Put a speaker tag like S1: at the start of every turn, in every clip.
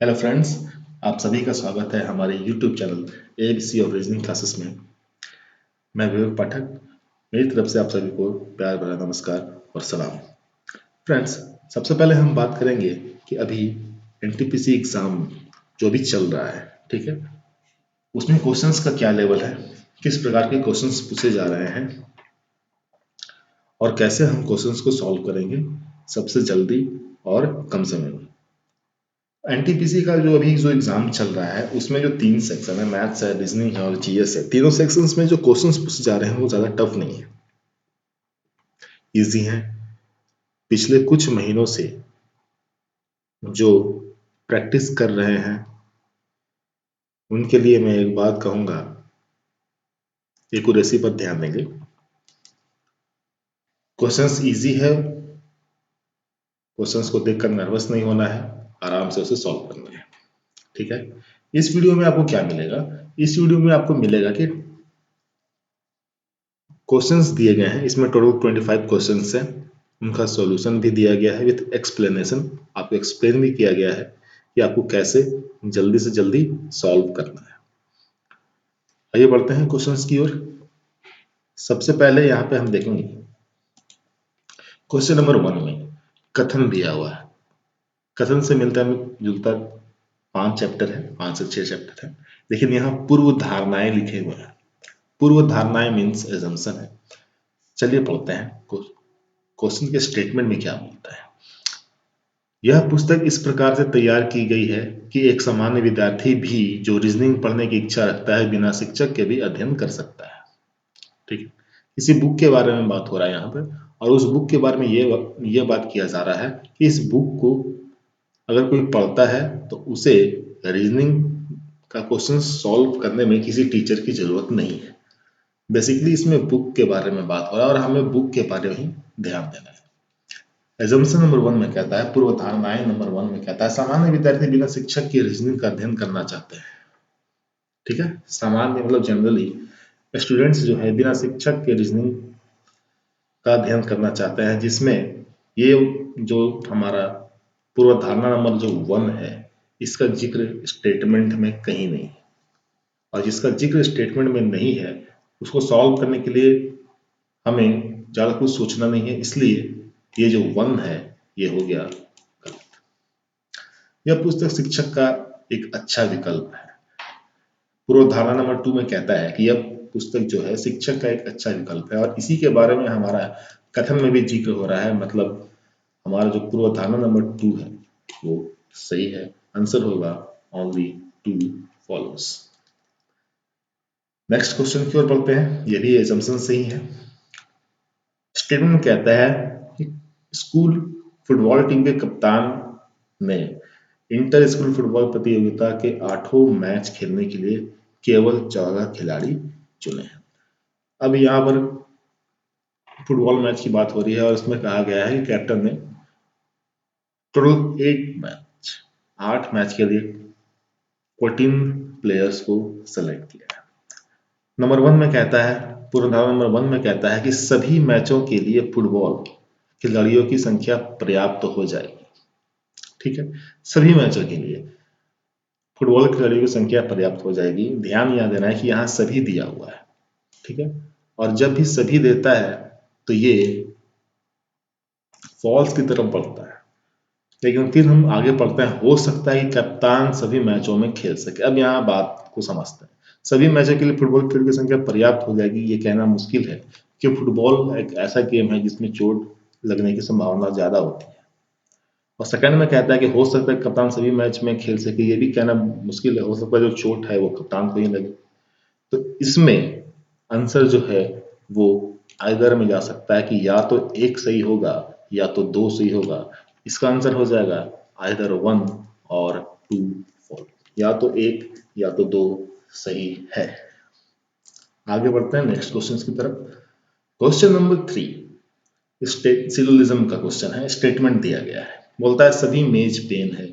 S1: Hello friends, आप सभी का स्वागत है हमारे यूट्यूब चैनल एबीसी और रीजनिंग क्लासेस में। मैं विवेक पाठक, मेरी तरफ से आप सभी को प्यार भरा नमस्कार और सलाम। फ्रेंड्स, सबसे पहले हम बात करेंगे कि अभी एनटीपीसी एग्ज़ाम जो भी चल रहा है, ठीक है, उसमें क्वेश्चंस का क्या लेवल है, किस प्रकार के क्वेश्चंस पूछे जा रहे हैं और कैसे हम क्वेश्चंस को सॉल्व करेंगे सबसे जल्दी और कम समय में। एनटीपीसी का जो अभी जो एग्जाम चल रहा है उसमें जो 3 सेक्शन है, मैथ्स है, रीजनिंग है और जीएस है, तीनों सेक्शंस में जो क्वेश्चंस पूछे जा रहे हैं वो ज़्यादा टफ नहीं है, इजी हैं। पिछले कुछ महीनों से जो प्रैक्टिस कर रहे हैं उनके लिए मैं एक बात कहूँगा, एक्यूरेसी पर ध्यान देंगे। क्वेश्चंस इजी है, क्वेश्चंस को देखकर नर्वस नहीं होना है, आराम से उसे सॉल्व करना है, ठीक है। इस वीडियो में आपको क्या मिलेगा? इस वीडियो में आपको मिलेगा कि क्वेश्चंस दिए गए हैं, इसमें टोटल 25 क्वेश्चंस हैं, उनका सॉल्यूशन भी दिया गया है विथ एक्सप्लेनेशन। आपको एक्सप्लेन भी किया गया है कि आपको कैसे जल्दी से जल्दी सॉल्व करना है। आइए बढ़ते हैं क्वेश्चंस की ओर। सबसे पहले यहाँ पे हम देखेंगे क्वेश्चन नंबर 1 में कथन दिया हुआ है। कथन से मिलता जुलता 5 चैप्टर है, 5 से 6 चैप्टर है, लेकिन यहाँ पूर्व धारणाएं लिखे हुए हैं। पूर्व धारणाएं मीन्स एजम्पशन है। चलिए पढ़ते हैं क्वेश्चन के स्टेटमेंट में क्या बोलता है। यह पुस्तक इस प्रकार से तैयार की गई है कि एक सामान्य विद्यार्थी भी जो रीजनिंग पढ़ने की इच्छा रखता है बिना शिक्षक के भी अध्ययन कर सकता है। ठीक है, किसी बुक के बारे में बात हो रहा है यहाँ पर, और उस बुक के बारे में ये बात किया जा रहा है कि इस बुक को अगर कोई पढ़ता है तो उसे रीजनिंग का क्वेश्चन सॉल्व करने में किसी टीचर की जरूरत नहीं है। बेसिकली इसमें बुक के बारे में बात हो रहा है और हमें बुक के बारे में ही ध्यान देना है। एजम्पशन नंबर 1 में कहता है, पूर्व धारणाएं नंबर 1 में कहता है, सामान्य विद्यार्थी बिना शिक्षक के रीजनिंग का अध्ययन करना चाहते हैं। ठीक है, सामान्य मतलब जनरली स्टूडेंट्स जो है बिना शिक्षक के रीजनिंग का अध्ययन करना चाहते हैं, जिसमें ये जो हमारा पूर्व धारणा नंबर जो 1 है इसका जिक्र स्टेटमेंट में कहीं नहीं है, और जिसका जिक्र स्टेटमेंट में नहीं है उसको सॉल्व करने के लिए हमें ज़्यादा कुछ सोचना नहीं है, इसलिए ये जो 1 है ये हो गया गलत। यह पुस्तक शिक्षक का एक अच्छा विकल्प है। पूर्व धारणा नंबर 2 में कहता है कि यह पुस्तक जो है शिक्षक का एक अच्छा विकल्प है, और इसी के बारे में हमारा कथन में भी जिक्र हो रहा है, मतलब हमारा जो पूर्व धारणा नंबर 2 है वो सही है। आंसर होगा ओनली 2 फॉलोस। नेक्स्ट क्वेश्चन की ओर बढ़ते हैं, ये भी एजम्पशन सही है। स्टेटमेंट कहता है कि स्कूल फुटबॉल टीम के कप्तान ने इंटर स्कूल फुटबॉल प्रतियोगिता के 8 मैच खेलने के लिए केवल 14 खिलाड़ी चुने हैं। अब यहाँ पर फुटबॉल मैच की बात हो रही है और इसमें कहा गया है कि कैप्टन ने टोटल 8 मैच के लिए 14 प्लेयर्स को सेलेक्ट किया है। नंबर 1 में कहता है, पूर्ण धारा नंबर 1 में कहता है कि सभी मैचों के लिए फुटबॉल खिलाड़ियों की संख्या पर्याप्त हो जाएगी। ठीक है, सभी मैचों के लिए फुटबॉल खिलाड़ियों की संख्या पर्याप्त हो जाएगी। ध्यान यह देना है कि यहाँ सभी दिया हुआ है, ठीक है, और जब भी सभी देता है तो ये फॉल्स की तरफ बढ़ता है। लेकिन फिर हम आगे पढ़ते हैं, हो सकता है कि कप्तान सभी मैचों में खेल सके। अब यहाँ बात को समझते हैं, सभी मैचों के लिए फुटबॉल खिलाड़ियों की संख्या पर्याप्त हो जाएगी, ये कहना मुश्किल है कि फुटबॉल एक ऐसा गेम है जिसमें चोट लगने की संभावना ज्यादा होती है। और सेकंड में कहता है कि हो सकता है कप्तान सभी मैच में खेल सके, ये भी कहना मुश्किल है, हो सकता है जो चोट है वो कप्तान को ही लगे। तो इसमें आंसर जो है वो आइदर में जा सकता है कि या तो एक सही होगा या तो 2 सही होगा। इसका आंसर हो जाएगा आइदर 1 और 2 फॉल्स, या तो एक या तो 2 सही है। आगे बढ़ते हैं नेक्स्ट क्वेश्चन की तरफ। क्वेश्चन नंबर 3 सिलोजिज्म का क्वेश्चन है। स्टेटमेंट दिया गया है, बोलता है सभी मेज पेन है,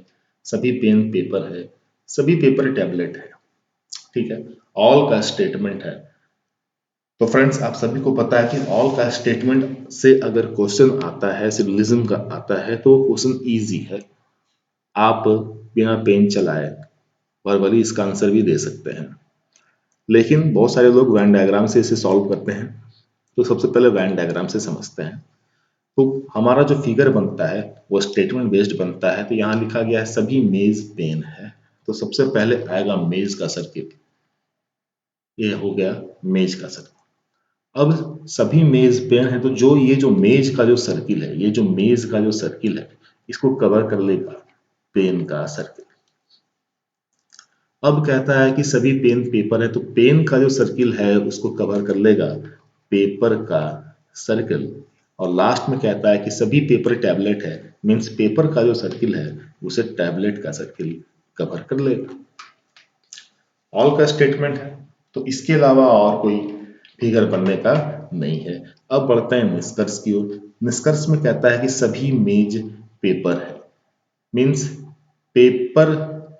S1: सभी पेन पेपर है, सभी पेपर टैबलेट है। ठीक है, ऑल का स्टेटमेंट है। तो फ्रेंड्स, आप सभी को पता है कि ऑल का स्टेटमेंट से अगर क्वेश्चन आता है, सिलोजिज्म का आता है, तो क्वेश्चन इजी है। आप बिना पेन चलाए वर्बली इसका आंसर भी दे सकते हैं। लेकिन बहुत सारे लोग वेन डायग्राम से इसे सॉल्व करते हैं। तो सबसे पहले वेन डायग्राम से समझते हैं। तो हमारा जो फिगर बनता है वो स्टेटमेंट बेस्ड बनता है। तो यहाँ लिखा गया है सभी मेज पेन है, तो सबसे पहले आएगा मेज का सर्किल। ये हो गया मेज का सर्किल। अब सभी मेज पेन है, तो जो मेज का जो सर्किल है, ये जो मेज का जो सर्किल है इसको कवर कर लेगा पेन का सर्किल। अब कहता है कि सभी पेन पेपर है, तो पेन का जो सर्किल है उसको कवर कर लेगा पेपर का सर्किल। और लास्ट में कहता है कि सभी पेपर टैबलेट है, मीन्स पेपर का जो सर्किल है उसे टैबलेट का सर्किल कवर कर लेगा। ऑल का स्टेटमेंट है, तो इसके अलावा और कोई फिगर बनने का नहीं है। अब बढ़ते हैं निष्कर्ष की ओर। निष्कर्ष में कहता है कि सभी मेज पेपर है, मीन्स पेपर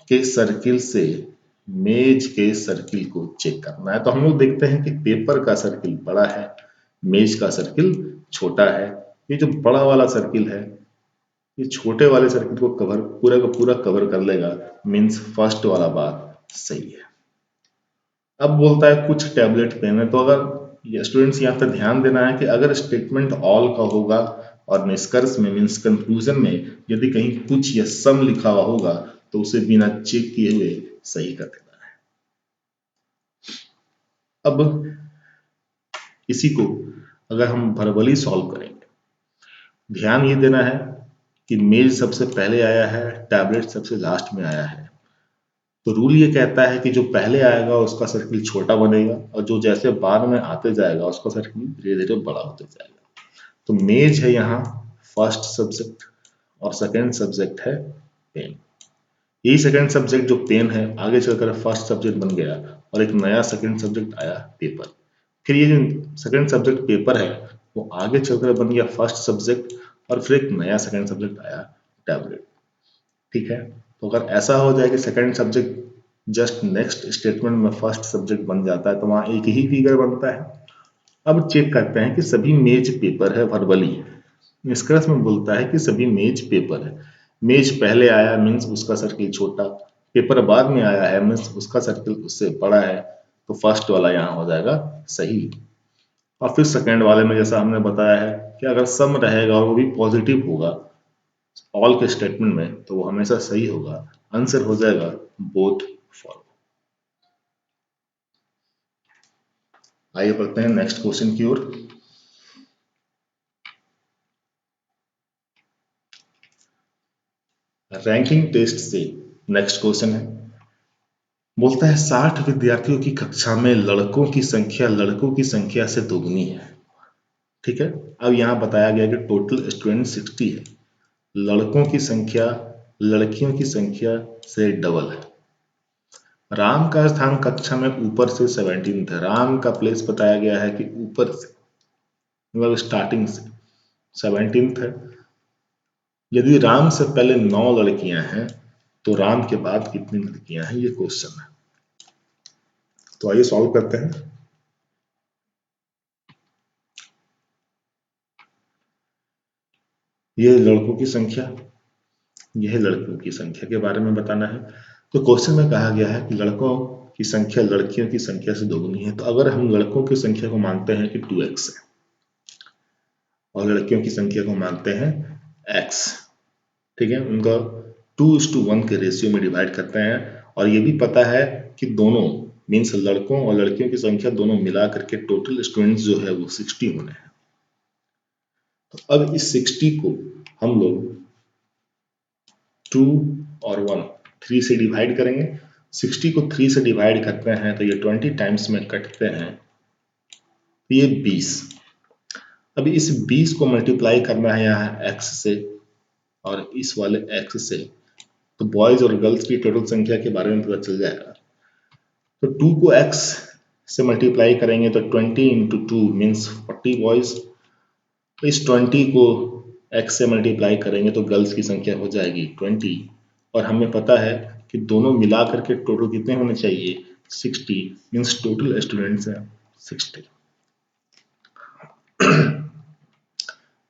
S1: के सर्किल से मेज के सर्किल को चेक करना है। तो हम लोग देखते हैं कि पेपर का सर्किल बड़ा है, मेज का सर्किल छोटा है। ये जो बड़ा वाला सर्किल है ये छोटे वाले सर्किल को कवर पूरा का पूरा कवर कर लेगा, मीन्स फर्स्ट वाला बात सही है। अब बोलता है कुछ टैबलेट पेन है, तो अगर स्टूडेंट्स यहाँ पे ध्यान देना है कि अगर स्टेटमेंट ऑल का होगा और निष्कर्ष में मीन्स कंक्लूजन में यदि कहीं कुछ या सम लिखा हुआ होगा तो उसे बिना चेक किए हुए सही कर देना है। अब इसी को अगर हम वर्बली सॉल्व करेंगे, ध्यान ये देना है कि मेज सबसे पहले आया है, टैबलेट सबसे लास्ट में आया है। तो रूल ये कहता है कि जो पहले आएगा उसका सर्किल छोटा बनेगा और जो जैसे बाद में आते जाएगा उसका सर्किल धीरे धीरे बड़ा होते जाएगा। तो मेज है यहाँ फर्स्ट सब्जेक्ट और सेकेंड सब्जेक्ट है पेन। यही सेकेंड सब्जेक्ट जो पेन है आगे चलकर फर्स्ट सब्जेक्ट बन गया और एक नया सेकेंड सब्जेक्ट आया पेपर। फिर ये जो सेकेंड सब्जेक्ट पेपर है वो आगे चलकर बन गया फर्स्ट सब्जेक्ट और फिर एक नया सेकेंड सब्जेक्ट आया टैबलेट। ठीक है, तो अगर ऐसा हो जाए कि second subject just next statement में फर्स्ट सब्जेक्ट बन जाता है तो वहां एक ही फिगर बनता है। अब चेक करते हैं कि सभी मेज पेपर है वर्बली। निष्कर्ष में बोलता है कि सभी मेज पेपर है। मेज पहले आया मीन्स उसका सर्किल छोटा, पेपर बाद में आया है मीन्स उसका सर्किल उससे बड़ा है, तो फर्स्ट वाला यहाँ हो जाएगा सही। और फिर सेकेंड वाले में जैसा हमने बताया है कि अगर सम रहेगा और वो भी पॉजिटिव होगा ऑल के स्टेटमेंट में तो वो हमेशा सही होगा। आंसर हो जाएगा बोथ फॉलो। आइए बढ़ते हैं नेक्स्ट क्वेश्चन की ओर। रैंकिंग टेस्ट से नेक्स्ट क्वेश्चन है, बोलता है 60 विद्यार्थियों की कक्षा में लड़कों की संख्या लड़कों की संख्या से दोगुनी है। ठीक है, अब यहाँ बताया गया कि टोटल स्टूडेंट 60 है, लड़कों की संख्या लड़कियों की संख्या से डबल है। राम का स्थान कक्षा में ऊपर से 17 है। राम का प्लेस बताया गया है कि ऊपर से मतलब स्टार्टिंग से 17 है। यदि राम से पहले 9 लड़कियां हैं तो राम के बाद कितनी लड़कियां हैं, ये क्वेश्चन है। तो आइए सॉल्व करते हैं। ये लड़कों की संख्या, यह लड़कियों की संख्या के बारे में बताना है। तो क्वेश्चन में कहा गया है कि लड़कों की संख्या लड़कियों की संख्या से दोगुनी है। तो अगर हम लड़कों की संख्या को मानते हैं कि 2x है और लड़कियों की संख्या को मानते हैं x, ठीक है, उनका 2:1 के रेशियो में डिवाइड करते हैं और ये भी पता है कि दोनों मीन्स लड़कों और लड़कियों की संख्या दोनों मिला करके टोटल स्टूडेंट्स जो है वो 60 होने हैं। तो अब इस 60 को हम लोग 2 और 1 3 से डिवाइड करेंगे। 60 को 3 से डिवाइड करते हैं तो ये 20 टाइम्स में कटते हैं, तो ये 20। अभी इस 20 को मल्टीप्लाई करना है यहाँ x से और इस वाले x से, तो बॉयज और गर्ल्स की टोटल संख्या के बारे में पता चल जाएगा। तो 2 को x से मल्टीप्लाई करेंगे तो 20 इंटू 2 मीन्स 40 बॉयज। इस 20 को x से मल्टीप्लाई करेंगे तो गर्ल्स की संख्या हो जाएगी 20 और हमें पता है कि दोनों मिला करके टोटल कितने होने चाहिए 60 मीन्स टोटल स्टूडेंट्स हैं 60।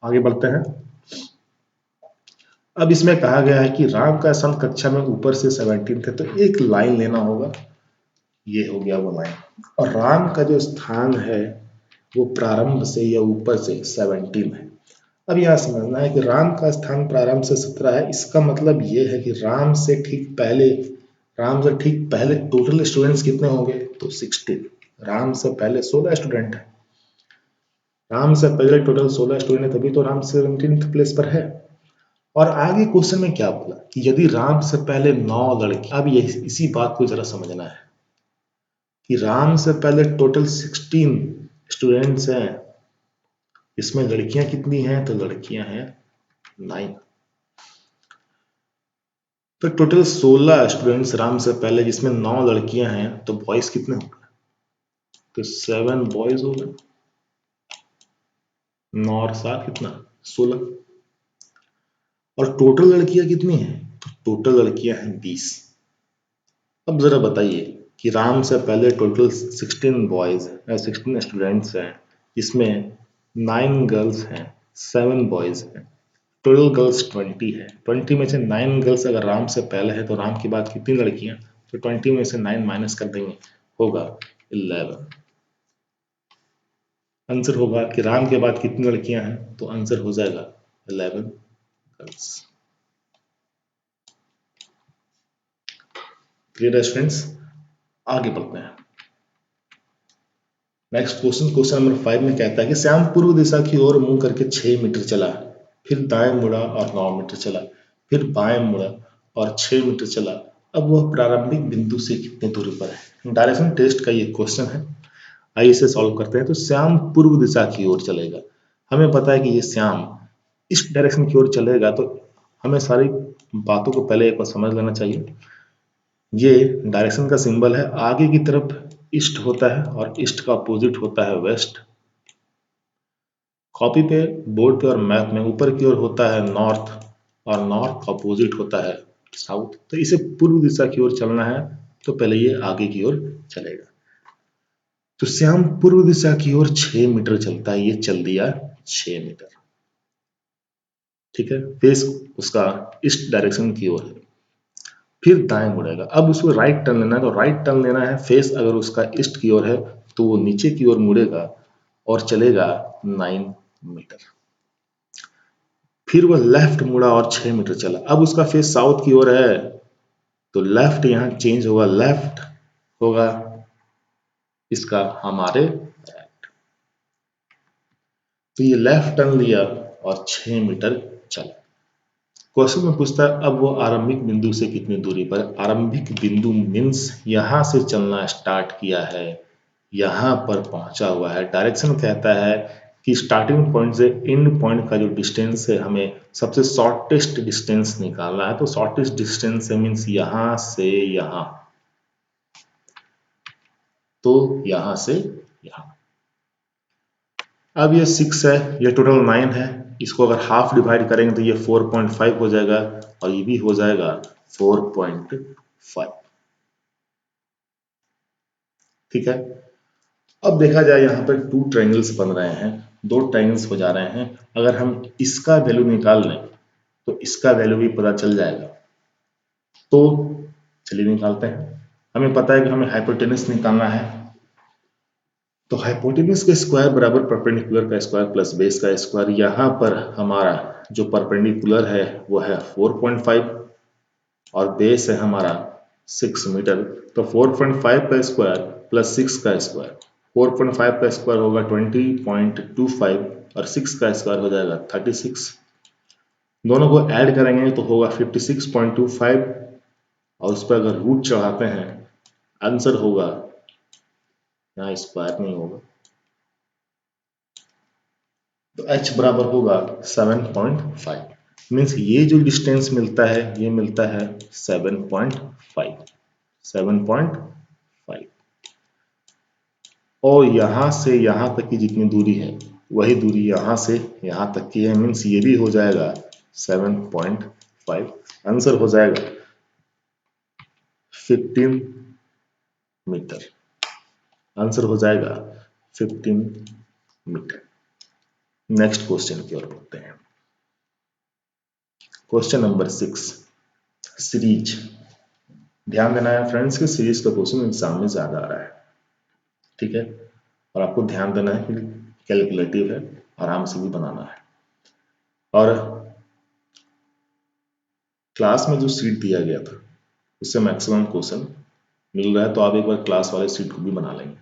S1: आगे बढ़ते हैं। अब इसमें कहा गया है कि राम का स्थान कक्षा में ऊपर से 17 थे, तो एक लाइन लेना होगा, ये हो गया वो लाइन। और राम का जो स्थान है वो प्रारंभ से या ऊपर से 17 है। अब यहाँ समझना है कि राम का स्थान प्रारंभ से 17 है, इसका मतलब ये है कि राम से ठीक पहले टोटल स्टूडेंट्स कितने होंगे, तो 16। राम से पहले 16 स्टूडेंट है, राम से पहले टोटल 16 स्टूडेंट है, तभी तो राम 17th प्लेस पर है। और आगे क्वेश्चन में क्या बोला कि यदि राम से पहले 9 लड़की, अब ये इसी बात को जरा समझना है कि राम से पहले टोटल 16 स्टूडेंट्स हैं, इसमें लड़कियां कितनी हैं, तो लड़कियां हैं 9। तो टोटल 16 स्टूडेंट्स राम से पहले, जिसमें 9 लड़कियां हैं, तो बॉयज कितने होंगे, तो 7 बॉयज हो गए, 9 और 7 कितना, 16। और टोटल लड़कियां कितनी हैं, तो टोटल लड़कियां हैं 20। अब जरा बताइए कि राम से पहले टोटल 16 बॉयज 16 स्टूडेंट्स हैं, जिसमें 9 गर्ल्स हैं, 7 बॉयज हैं, टोटल गर्ल्स 20 है। 20 में से 9 गर्ल्स अगर राम से पहले है तो राम के बाद कितनी लड़कियां, तो 20 में से 9 माइनस कर देंगे, होगा 11। आंसर होगा कि राम के बाद कितनी लड़कियां हैं, तो आंसर हो जाएगा 11 गर्ल्स। क्लियर है स्टूडेंट्स, आगे बढ़ते हैं। नेक्स्ट क्वेश्चन, क्वेश्चन नंबर 5 में कहता है कि श्याम पूर्व दिशा की ओर मुंह करके 6 मीटर चला, फिर दाएं मुड़ा और 9 मीटर चला, फिर बाएं मुड़ा और 6 मीटर चला। अब वह प्रारंभिक बिंदु से कितने दूरी पर है। डायरेक्शन टेस्ट का ये क्वेश्चन है, आइए इसे सॉल्व करते हैं। तो श्याम पूर्व दिशा की ओर चलेगा, हमें पता है कि ये श्याम इस डायरेक्शन की ओर चलेगा, तो हमें सारी बातों को पहले एक बार समझ लेना चाहिए। ये डायरेक्शन का सिंबल है, आगे की तरफ ईस्ट होता है और ईस्ट का अपोजिट होता है वेस्ट। कॉपी पे, बोर्ड पे और मैप में ऊपर की ओर होता है नॉर्थ और नॉर्थ का अपोजिट होता है साउथ। तो इसे पूर्व दिशा की ओर चलना है, तो पहले ये आगे की ओर चलेगा। तो श्याम पूर्व दिशा की ओर 6 मीटर चलता है, ये चल दिया 6 मीटर, ठीक है। फेस उसका ईस्ट डायरेक्शन की ओर है, फिर दाएं मुड़ेगा। अब उसको राइट टर्न लेना है, तो राइट टर्न लेना है, फेस अगर उसका ईस्ट की ओर है तो वो नीचे की ओर मुड़ेगा और चलेगा 9 मीटर। फिर वह लेफ्ट मुड़ा और 6 मीटर चला। अब उसका फेस साउथ की ओर है, तो लेफ्ट यहाँ चेंज होगा, लेफ्ट होगा इसका हमारे राइट। तो ये लेफ्ट टर्न लिया और 6 मीटर चला। क्वेश्चन में पूछता है अब वो आरंभिक बिंदु से कितनी दूरी पर। आरंभिक बिंदु मीन्स यहां से चलना स्टार्ट किया है, यहां पर पहुंचा हुआ है। डायरेक्शन कहता है कि स्टार्टिंग पॉइंट से एंड पॉइंट का जो डिस्टेंस है, हमें सबसे शॉर्टेस्ट डिस्टेंस निकालना है। तो शॉर्टेस्ट डिस्टेंस है मीन्स यहां से यहां, तो यहां से यहां। अब ये 6 है, ये टोटल 9 है, इसको अगर हाफ डिवाइड करेंगे तो ये 4.5 हो जाएगा और ये भी हो जाएगा 4.5, ठीक है। अब देखा जाए यहाँ पर 2 ट्रायंगल्स बन रहे हैं, 2 ट्रायंगल्स हो जा रहे हैं। अगर हम इसका वैल्यू निकाल लें तो इसका वैल्यू भी पता चल जाएगा। तो चलिए निकालते हैं। हमें पता है कि हमें हाइपोटेनस निकालना है, तो हाइपोटेनस का स्क्वायर बराबर परपेंडिकुलर का स्क्वायर प्लस बेस का स्क्वायर। यहाँ पर हमारा जो परपेंडिकुलर है वो है 4.5 और बेस है हमारा 6 मीटर। तो 4.5 का स्क्वायर प्लस 6 का स्क्वायर, 4.5 का स्क्वायर होगा 20.25 और 6 का स्क्वायर हो जाएगा 36। दोनों को ऐड करेंगे तो होगा 56.25 और उस पर अगर रूट चढ़ाते हैं आंसर होगा, यहाँ स्क्वायर नहीं होगा, तो h बराबर होगा 7.5। मीन्स ये जो डिस्टेंस मिलता है ये मिलता है 7.5। और यहाँ से यहाँ तक की जितनी दूरी है वही दूरी यहाँ से यहाँ तक की है, मीन्स ये भी हो जाएगा 7.5। आंसर हो जाएगा 15 मीटर। आंसर हो जाएगा 15 मीटर। नेक्स्ट क्वेश्चन की ओर बढ़ते हैं। Question number 6, series. ध्यान देना है फ्रेंड्स कि सीरीज का क्वेश्चन एग्जाम में ज्यादा आ रहा है, ठीक है। और आपको ध्यान देना है कि कैलकुलेटिव है, आराम से भी बनाना है। और क्लास में जो सीट दिया गया था उससे मैक्सिमम क्वेश्चन मिल रहा है, तो आप एक बार क्लास वाले सीट को भी बना लेंगे।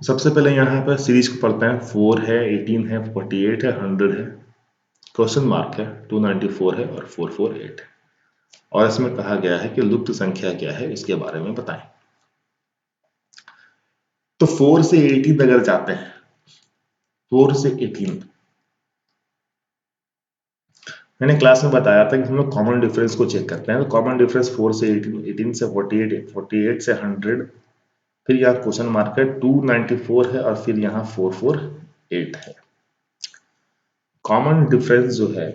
S1: सबसे पहले यहाँ पर सीरीज को पढ़ते हैं। 4 है, 18 है, 48 है, 100 है, क्वेश्चन मार्क है, 294 है और 448 है। और इसमें कहा गया है कि लुप्त संख्या क्या है, इसके बारे में बताएं। तो 4 से 18 अगर जाते हैं, 4 से 18 मैंने क्लास में बताया था कि हम लोग कॉमन डिफरेंस को चेक करते हैं। तो कॉमन डिफरेंस 4 से 18, 18 से 48, 48 से 100, फिर यहाँ क्वेश्चन मार्क है, 294 है और फिर यहाँ 448 है। कॉमन डिफरेंस जो है,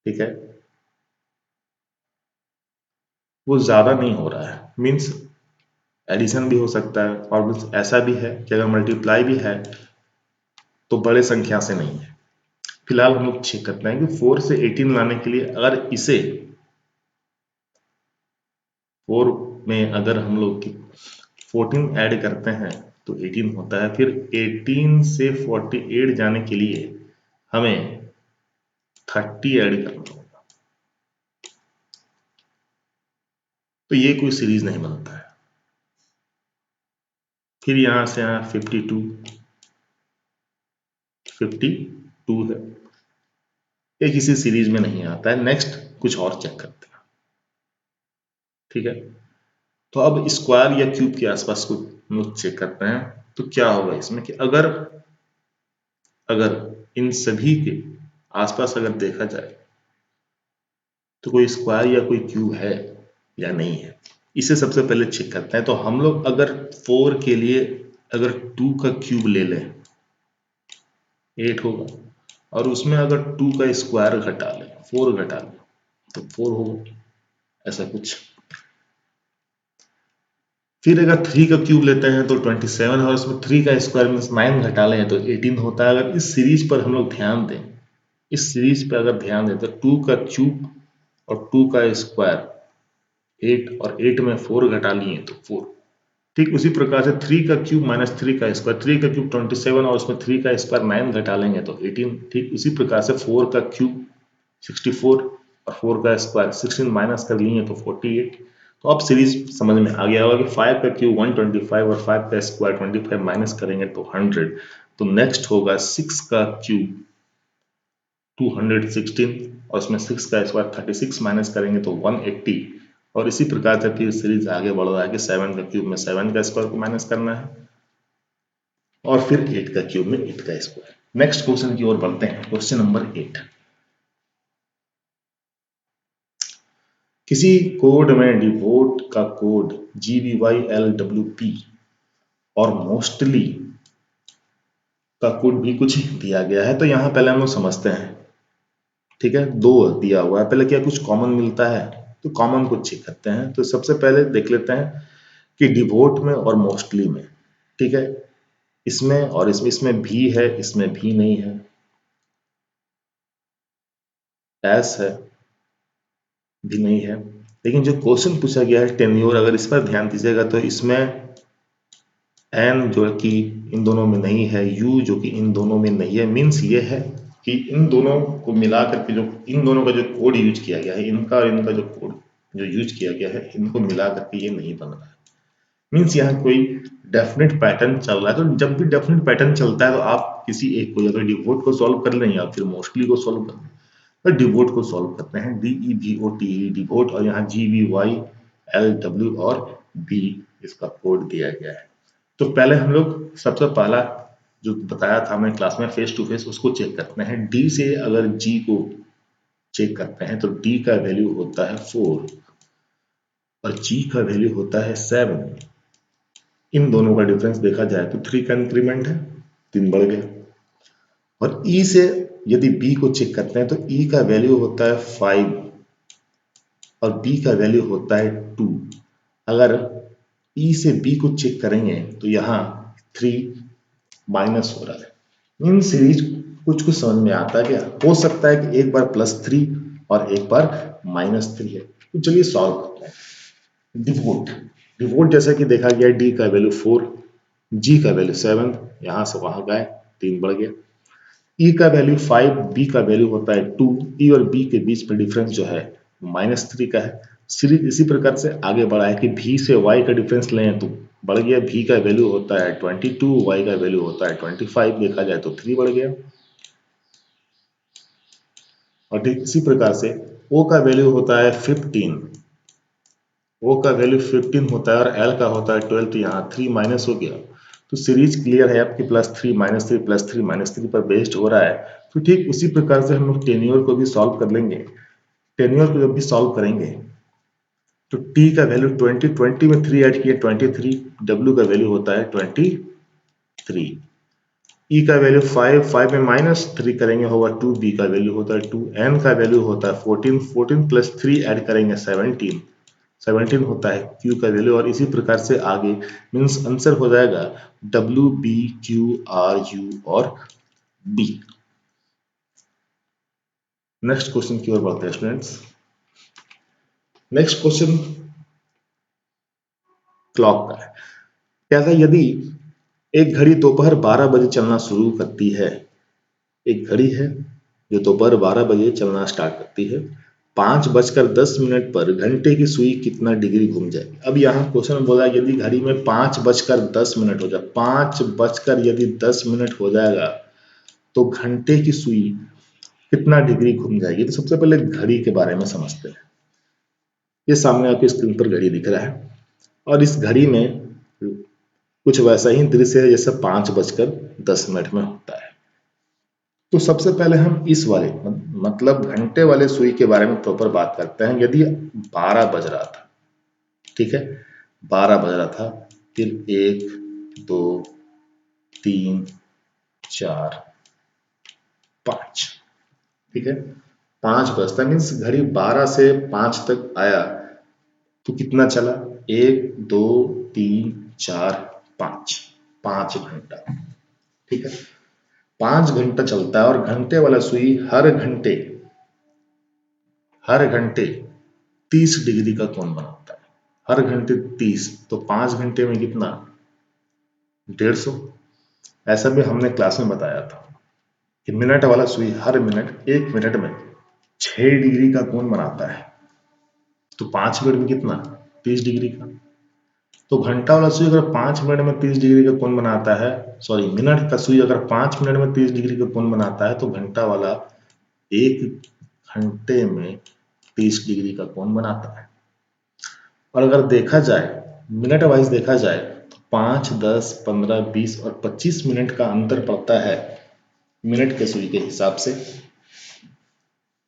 S1: ठीक है, वो ज्यादा नहीं हो रहा है। मीन्स एडिशन भी हो सकता है और मीन्स ऐसा भी है कि अगर मल्टीप्लाई भी है तो बड़े संख्या से नहीं है। फिलहाल हम लोग चेक करते हैं कि 4 से 18 लाने के लिए अगर इसे 4 में अगर हम लोग 14 ऐड करते हैं तो 18 होता है। फिर 18 से 48 जाने के लिए हमें 30 ऐड करना होगा, तो ये कोई सीरीज नहीं बनता है। फिर यहां से यहाँ 52 है, ये किसी सीरीज में नहीं आता है। नेक्स्ट कुछ और चेक करते हैं, ठीक है। तो अब स्क्वायर या क्यूब के आसपास को हम लोग चेक करते हैं। तो क्या होगा इसमें कि अगर अगर इन सभी के आसपास अगर देखा जाए तो कोई स्क्वायर या कोई क्यूब है या नहीं है, इसे सबसे पहले चेक करते हैं। तो हम लोग अगर 4 के लिए अगर 2 का क्यूब ले लें 8 होगा, और उसमें अगर 2 का स्क्वायर घटा लें 4 घटा लें तो 4 होगा, ऐसा कुछ। फिर अगर 3 का क्यूब लेते हैं तो 27 है और उसमें 3 का स्क्वायर मीन्स 9 घटा लें तो 18 होता है। अगर इस सीरीज पर हम लोग ध्यान दें, इस सीरीज पर अगर ध्यान दें तो 2 का क्यूब और 2 का स्क्वायर 8 और 8 में 4 घटा लिए तो 4। ठीक उसी प्रकार से 3 का क्यूब माइनस 3 का स्क्वायर, 3 का क्यूब 27 और उसमें 3 का स्क्वायर 9 घटा लेंगे तो 18। ठीक उसी प्रकार से 4 का क्यूब 64 और 4 का स्क्वायर 16 माइनस कर लिए तो 48। तो अब सीरीज समझ में आ गया होगा कि 5 का क्यूब 125 और 5 का स्क्वायर 25 माइनस करेंगे तो 100। तो नेक्स्ट होगा 6 का क्यूब 216 और उसमें 6 का स्क्वायर 36 माइनस करेंगे तो 180। और इसी प्रकार से फिर सीरीज आगे बढ़ रहा है कि 7 का क्यूब में 7 का स्क्वायर को माइनस करना है और फिर 8 का क्यूब में 8 का स्क्वायर। नेक्स्ट क्वेश्चन की ओर बढ़ते हैं। क्वेश्चन नंबर 8, किसी कोड में डिवोट का कोड GBYLWP और मोस्टली का कोड भी कुछ दिया गया है। तो यहां पहले हम लोग समझते हैं, ठीक है। 2 दिया हुआ है, पहले क्या कुछ कॉमन मिलता है तो कॉमन को चेक करते हैं। तो सबसे पहले देख लेते हैं कि डिवोट में और मोस्टली में, ठीक है, इसमें और इसमें भी है, इसमें भी नहीं है, एस है, भी नहीं है। लेकिन जो क्वेश्चन पूछा गया है टेन्योर, अगर इस पर ध्यान दीजिएगा तो इसमें एन जो कि इन दोनों में नहीं है, यू जो कि इन दोनों में नहीं है। मीन्स ये है कि इन दोनों को मिला करके जो इन दोनों का जो कोड यूज किया गया है, इनका और इनका जो कोड जो यूज किया गया है, इनको मिला करके ये नहीं बन रहा है। मीन्स यहाँ कोई डेफिनेट पैटर्न चल रहा है। तो जब भी डेफिनेट पैटर्न चलता है तो आप किसी एक को, या तो डिवोट को सॉल्व कर लें या फिर मोस्टली को सॉल्व कर लें। तो डिवोट को सॉल्व करते हैं, DEVOTE डिवोट, और यहाँ GBYLW और बी इसका कोड दिया गया है। तो पहले हम लोग सबसे पहला जो बताया था हमने क्लास में फेस टू फेस, उसको चेक करते हैं। डी से अगर जी को चेक करते हैं तो डी का वैल्यू होता है 4 और जी का वैल्यू होता है 7। इन दोनों का डिफरेंस देखा जाए तो 3 का इंक्रीमेंट है, 3 बढ़ गया। और ई से यदि बी को चेक करते हैं तो ई का वैल्यू होता है 5 और बी का वैल्यू होता है 2। अगर ई से बी को चेक करेंगे तो यहाँ 3 माइनस हो रहा है। इन सीरीज कुछ कुछ समझ में आता है क्या? हो सकता है कि एक बार +3 और एक बार -3 है। तो चलिए सॉल्व करते हैं। डिवोट, डिवोट जैसा कि देखा गया डी का वैल्यू 4, जी का वैल्यू 7, यहाँ से वहां गए 3 बढ़ गया। ई का वैल्यू 5, बी का वैल्यू होता है 2, ई और बी के बीच में डिफरेंस जो है -3 का है। सीरीज इसी प्रकार से आगे बढ़ा है कि भी से वाई का डिफरेंस लें तो बढ़ गया, भी का वैल्यू होता है 22, वाई का वैल्यू होता है 25, देखा जाए तो 3 बढ़ गया। और ठीक इसी प्रकार से ओ का वैल्यू होता है 15, ओ का वैल्यू 15 होता है और एल का होता है 12, तो यहाँ 3 माइनस हो गया। तो सीरीज क्लियर है आपकी +3 -3 +3 -3 पर बेस्ड हो रहा है। तो ठीक उसी प्रकार से हम लोग टेन्योर को भी सॉल्व कर लेंगे। टेन्योर को जब भी सॉल्व करेंगे तो टी का वैल्यू 20, 20 में 3 ऐड किए 23, डब्ल्यू का वैल्यू होता है 23, ई का वैल्यू 5, 5 में -3 करेंगे होगा 2, बी का वैल्यू होता है 2, एन का वैल्यू होता है 14, 14 प्लस 3 ऐड करेंगे 17, 17 होता है क्यू का वैल्यू। और इसी प्रकार से आगे मीन्स आंसर हो जाएगा W B Q R U और बी। नेक्स्ट क्वेश्चन की ओर बढ़ते हैं स्टूडेंट्स। नेक्स्ट क्वेश्चन क्लॉक का है। क्या था, यदि एक घड़ी दोपहर 12 बजे चलना शुरू करती है, एक घड़ी है जो दोपहर 12 बजे चलना स्टार्ट करती है, 5:10 पर घंटे की सुई कितना डिग्री घूम जाएगी। अब यहाँ क्वेश्चन बोला यदि घड़ी में 5:10 हो जाए, 5:10 हो जाएगा तो घंटे की सुई कितना डिग्री घूम जाएगी। तो सबसे पहले घड़ी के बारे में समझते हैं। ये सामने आपकी स्क्रीन पर घड़ी दिख रहा है और इस घड़ी में कुछ वैसा ही दृश्य है जैसे 5:10 में होता है। तो सबसे पहले हम इस वाले मतलब घंटे वाले सुई के बारे में प्रॉपर बात करते हैं। यदि 12 बज रहा था, ठीक है, 12 बज रहा था, फिर 1 2 3 4 5, ठीक है, 5 बजता मीन्स घड़ी 12 से 5 तक आया तो कितना चला, 1 2 3 4 5, 5 घंटा, ठीक है। 5 घंटा चलता है और घंटे वाला सुई हर घंटे 30 डिग्री का कोण बनाता है। हर घंटे 30, तो 5 घंटे में कितना, 150। ऐसा भी हमने क्लास में बताया था कि मिनट वाला सुई हर मिनट 1 मिनट में 6 डिग्री का कोण बनाता है, तो 5 मिनट में कितना, 30 डिग्री का। तो घंटा वाला सुई अगर 5 मिनट में 30 डिग्री का कोण बनाता है, सॉरी मिनट का सुई अगर 5 मिनट में 30 डिग्री का कोण बनाता है, तो घंटा वाला 1 घंटे में 30 डिग्री का कोण बनाता है। और अगर देखा जाए मिनट वाइज देखा जाए तो 5, 10, 15, 20 और 25 मिनट का अंतर पड़ता है मिनट के सुई के हिसाब से,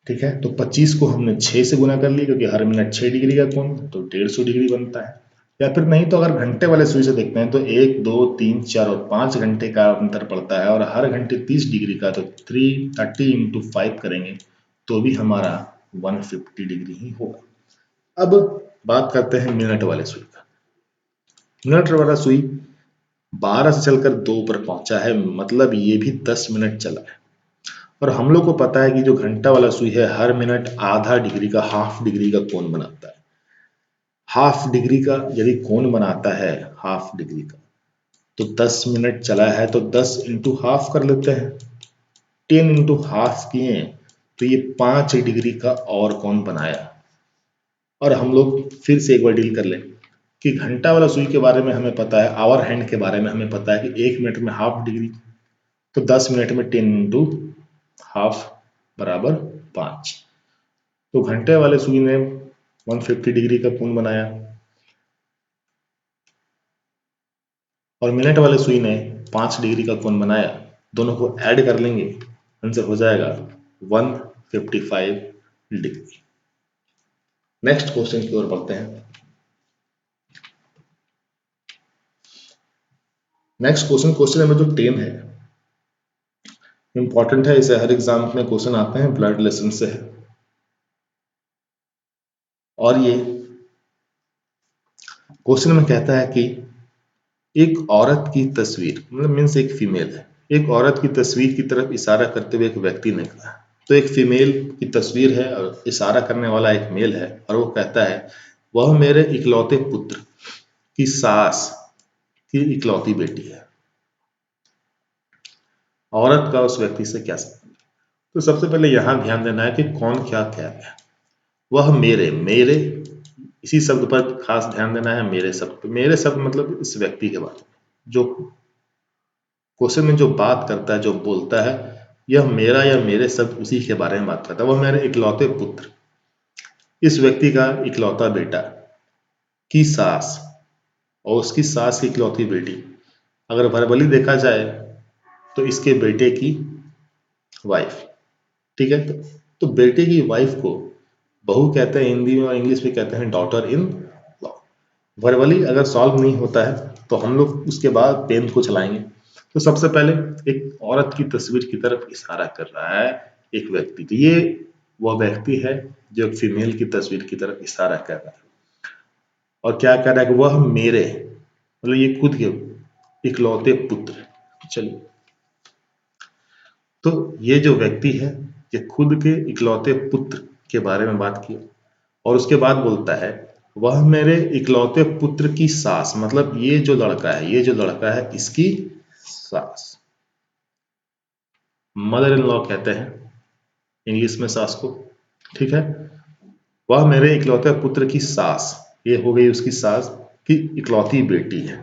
S1: ठीक है। तो 25 को हमने 6 से गुना कर लिया क्योंकि हर मिनट 6 डिग्री का कोण, तो 150 डिग्री बनता है। या फिर नहीं तो अगर घंटे वाले सुई से देखते हैं तो 1 2 3 4 और 5 घंटे का अंतर पड़ता है और हर घंटे 30 डिग्री का, तो 330 इंटू 5 करेंगे तो भी हमारा 150 डिग्री ही होगा। अब बात करते हैं मिनट वाले सुई का। मिनट वाला सुई 12 से चलकर 2 पर पहुंचा है, मतलब ये भी 10 मिनट चला है। और हम लोग को पता है कि जो घंटा वाला सुई है हर मिनट आधा डिग्री का, हाफ डिग्री का कोण बनाता है। हाफ डिग्री का यदि कोण बनाता है, हाफ डिग्री का, तो 10 मिनट चला है तो 10 इंटू हाफ कर लेते हैं, 10 इंटू हाफ किए तो ये 5 डिग्री का और कोण बनाया। और हम लोग फिर से एक बार डील कर लें कि घंटा वाला सुई के बारे में हमें पता है, आवर हैंड के बारे में हमें पता है कि 1 मिनट में हाफ डिग्री, तो 10 मिनट में 10 इंटू हाफ बराबर 5। तो घंटे वाले सुई ने 150 डिग्री का कोण बनाया और मिनट वाले सुई ने 5 डिग्री का कोण बनाया। दोनों को ऐड कर लेंगे, आंसर हो जाएगा 155 डिग्री। नेक्स्ट क्वेश्चन की ओर बढ़ते हैं। नेक्स्ट क्वेश्चन नंबर जो 10 है, इंपॉर्टेंट है, इसे हर एग्जाम में क्वेश्चन आते हैं, ब्लड रिलेशन से है। और ये क्वेश्चन में कहता है कि एक औरत की तस्वीर, मतलब मीन्स एक फीमेल है, एक औरत की तस्वीर की तरफ इशारा करते हुए एक व्यक्ति ने कहा। तो एक फीमेल की तस्वीर है और इशारा करने वाला एक मेल है और वो कहता है वह मेरे इकलौते पुत्र की सास की इकलौती बेटी है। औरत का उस व्यक्ति से क्या संबंध है? तो सबसे पहले यहाँ ध्यान देना है कि कौन क्या कह रहा है। वह मेरे मेरे इसी शब्द पर खास ध्यान देना है। मेरे शब्द पे, मेरे शब्द मतलब इस व्यक्ति के बारे में जो क्वेश्चन में जो बात करता है, जो बोलता है, यह मेरा या मेरे शब्द उसी के बारे में बात करता है। वह मेरे इकलौते पुत्र, इस व्यक्ति का इकलौता बेटा की सास और उसकी सास की इकलौती बेटी। अगर वर्बली देखा जाए तो इसके बेटे की वाइफ। ठीक है, तो बेटे की वाइफ को बहू कहते हैं हिंदी में और इंग्लिश में कहते हैं डॉटर इन लॉ। वर्बली अगर सॉल्व नहीं होता है तो हम लोग उसके बाद पेन को चलाएंगे। तो सबसे पहले एक औरत की तस्वीर की तरफ इशारा कर रहा है एक व्यक्ति। तो ये वह व्यक्ति है जो एक फीमेल की तस्वीर की तरफ इशारा कर रहा है और क्या कह रहा है कि वह मेरे मतलब ये खुद के इकलौते पुत्र। चलिए, तो ये जो व्यक्ति है ये खुद के इकलौते पुत्र के बारे में बात की और उसके बाद बोलता है वह मेरे इकलौते पुत्र की सास, मतलब ये जो लड़का है इसकी सास। मदर इन लॉ कहते हैं इंग्लिश में सास को। ठीक है, वह मेरे इकलौते पुत्र की सास, ये हो गई उसकी सास की इकलौती बेटी है।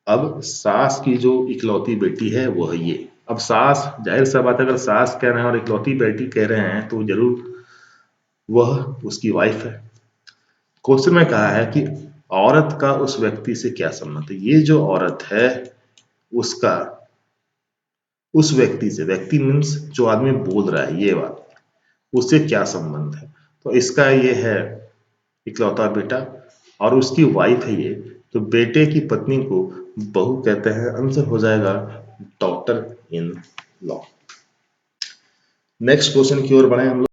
S1: अब सास की जो इकलौती बेटी है वो है ये। अब सास, जाहिर सा बात है, अगर सास कह रहे हैं और इकलौती बेटी कह रहे हैं तो जरूर वह उसकी वाइफ है। क्वेश्चन में कहा है कि औरत का उस व्यक्ति से क्या संबंध है। ये जो औरत है उसका उस व्यक्ति से, व्यक्ति मीन्स जो आदमी बोल रहा है ये बात, उससे क्या संबंध है। तो इसका ये है इकलौता बेटा और उसकी वाइफ है ये। तो बेटे की पत्नी को बहू कहते हैं। आंसर हो जाएगा daughter in law. Next question की ओर बढ़े हम लोग।